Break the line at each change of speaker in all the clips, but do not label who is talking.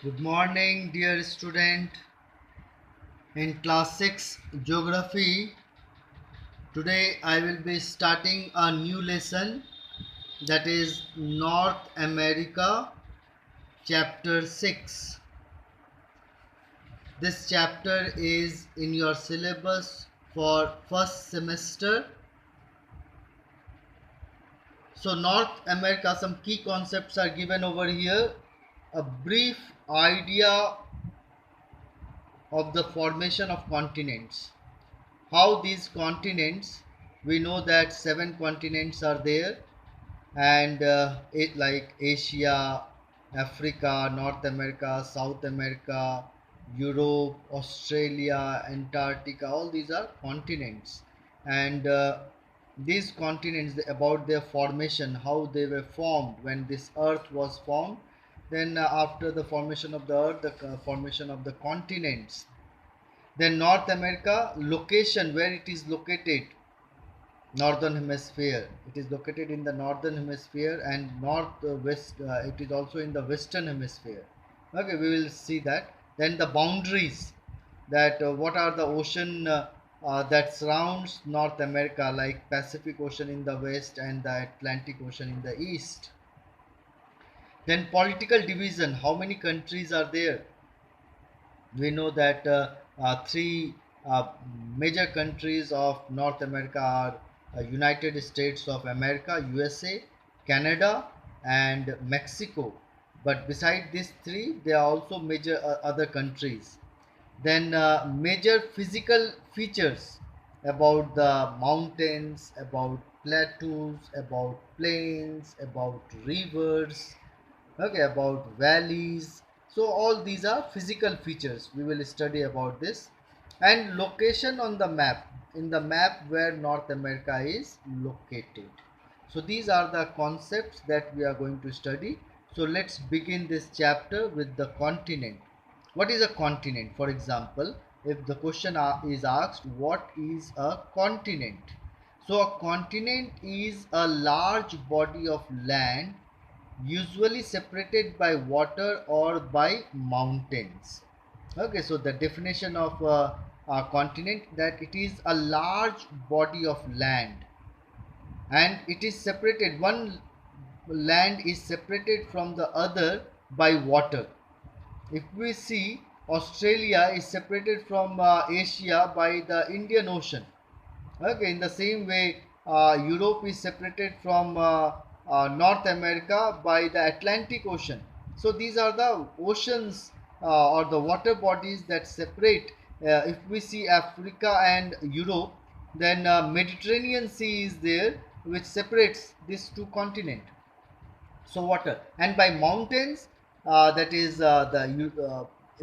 Good morning, dear student. In class 6 geography, today I will be starting a new lesson, that is North America, chapter 6. This chapter is in your syllabus for first semester. So, North America, some key concepts are given over here. A brief idea of the formation of continents. How these continents, we know that 7 continents are there, and it like Asia, Africa, North America, South America, Europe, Australia, Antarctica, all these are continents. And these continents, about their formation, how they were formed when this earth was formed, then after the formation of the earth, the formation of the continents. Then North America, location, where it is located, northern hemisphere. It is located in the northern hemisphere, and northwest. It is also in the western hemisphere. Okay, we will see that. Then the boundaries, that what are the ocean that surrounds North America, like Pacific Ocean in the west and the Atlantic Ocean in the east. Then political division, how many countries are there? We know that three major countries of North America are United States of America, USA, Canada, and Mexico. But beside these three, there are also major other countries. Then major physical features about the mountains, about plateaus, about plains, about rivers, okay, about valleys. So all these are physical features, we will study about this. And location on the map, in the map where North America is located. So these are the concepts that we are going to study. So let's begin this chapter with the continent. What is a continent? For example, if the question is asked, what is a continent? So a continent is a large body of land, usually separated by water or by mountains. Okay, so the definition of a continent, that it is a large body of land, and it is separated, one land is separated from the other by water. If we see, Australia is separated from Asia by the Indian Ocean. Okay, in the same way, Europe is separated from North America by the Atlantic Ocean. So these are the oceans or the water bodies that separate. If we see Africa and Europe, then Mediterranean Sea is there, which separates these two continents. So water, and by mountains, that is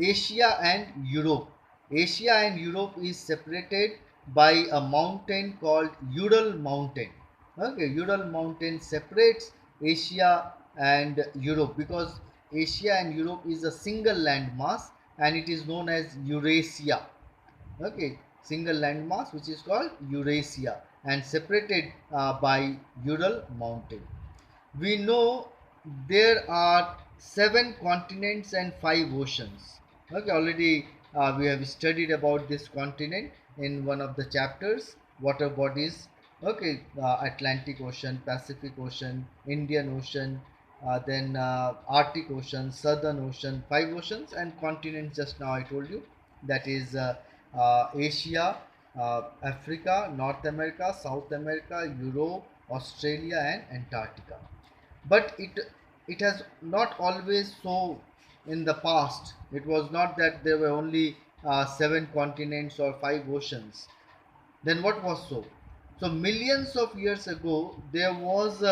Asia and Europe. Asia and Europe is separated by a mountain called Ural Mountain. Okay, Ural Mountain separates Asia and Europe, because Asia and Europe is a single landmass, and it is known as Eurasia. Okay, single landmass which is called Eurasia, and separated by Ural Mountain. We know there are 7 continents and 5 oceans. Okay, already we have studied about this continent in one of the chapters, water bodies. Okay, Atlantic Ocean, Pacific Ocean, Indian Ocean, then Arctic Ocean, Southern Ocean, 5 oceans, and continents. Just now I told you, that is Asia, Africa, North America, South America, Europe, Australia, and Antarctica. But it has not always so. In the past, it was not that there were only 7 continents or 5 oceans. Then what was so? So millions of years ago, there was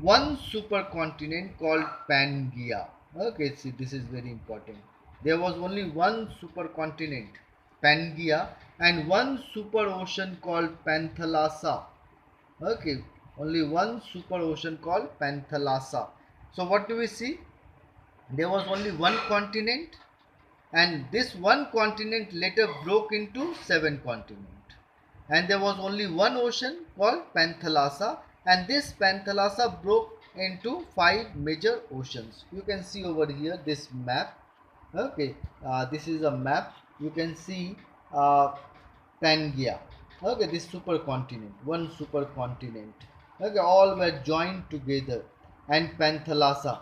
one supercontinent called Pangaea. Okay, see, this is very important. There was only one supercontinent, Pangaea, and one super ocean called Panthalassa. Okay, only one super ocean called Panthalassa. So what do we see? There was only one continent, and this one continent later broke into 7 continents. And there was only one ocean called Panthalassa, and this Panthalassa broke into 5 major oceans. You can see over here this map. Okay, this is a map. You can see uh, Pangaea. Okay, this supercontinent, one supercontinent. Okay, all were joined together. And Panthalassa,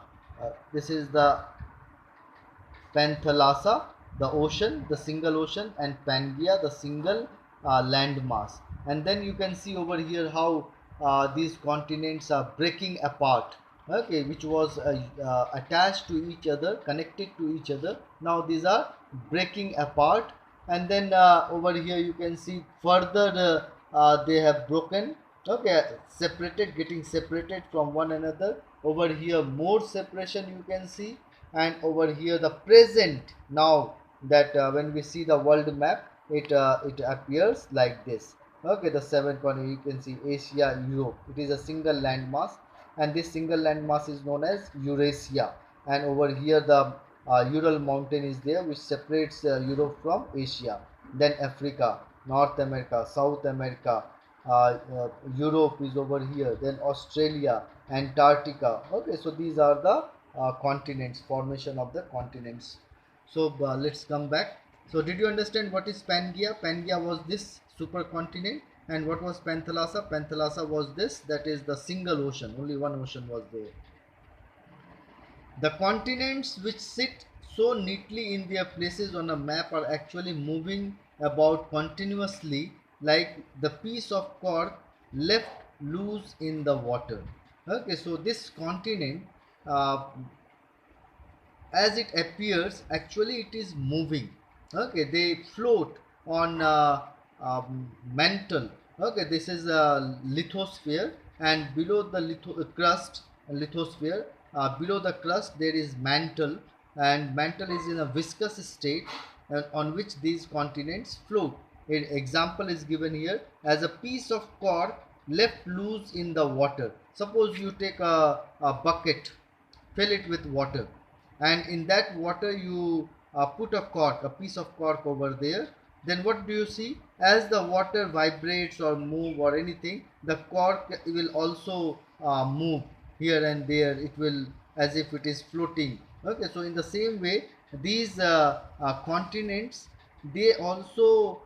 this is the Panthalassa, the ocean, the single ocean, and Pangaea, the single land mass. And then you can see over here how these continents are breaking apart. Okay, which was attached to each other, connected to each other. Now these are breaking apart, and then over here you can see further they have broken. Okay, separated, getting separated from one another. Over here, more separation you can see, and over here the present. Now that when we see the world map, it appears like this. Okay, the seven corner you can see Asia, Europe. It is a single landmass, and this single landmass is known as Eurasia. And over here the Ural mountain is there, which separates Europe from Asia. Then Africa, North America, South America, Europe is over here. Then Australia, Antarctica. Okay, so these are the continents, formation of the continents. So let's come back. So did you understand what is Pangaea? Pangaea was this supercontinent, and what was Panthalassa? Panthalassa was this, that is the single ocean. Only one ocean was there. The continents which sit so neatly in their places on a map are actually moving about continuously, like the piece of cork left loose in the water. Okay, so this continent, uh, as it appears, actually it is moving. Okay, they float on mantle. Okay, this is a lithosphere, and below the crust, lithosphere, below the crust there is mantle, and mantle is in a viscous state on which these continents float. An example is given here as a piece of cork left loose in the water. Suppose you take a bucket, fill it with water, and in that water you put a cork, a piece of cork over there. Then what do you see? As the water vibrates or move or anything, the cork will also move here and there. It will, as if it is floating. Okay, so in the same way, these continents, they also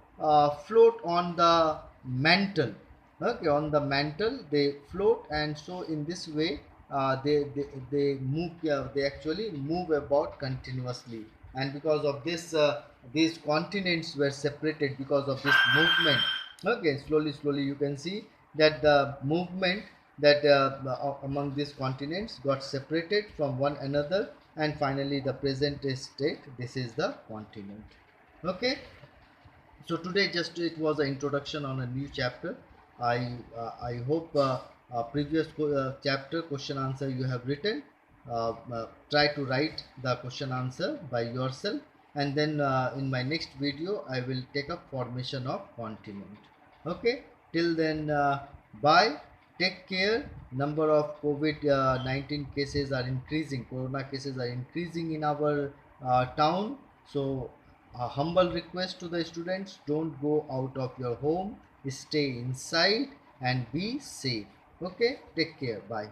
float on the mantle. Okay, on the mantle they float, and so in this way they move, they actually move about continuously. And because of this, these continents were separated because of this movement. Okay, slowly you can see that the movement, that among these continents got separated from one another, and finally the present state, this is the continent. Okay, so today just it was an introduction on a new chapter. I hope previous chapter question answer you have written. Try to write the question answer by yourself, and then in my next video I will take up formation of continent. Okay, till then, bye, take care. Number of COVID-19 cases are increasing, corona cases are increasing in our town. So a humble request to the students: don't go out of your home, stay inside and be safe. Okay, take care, bye.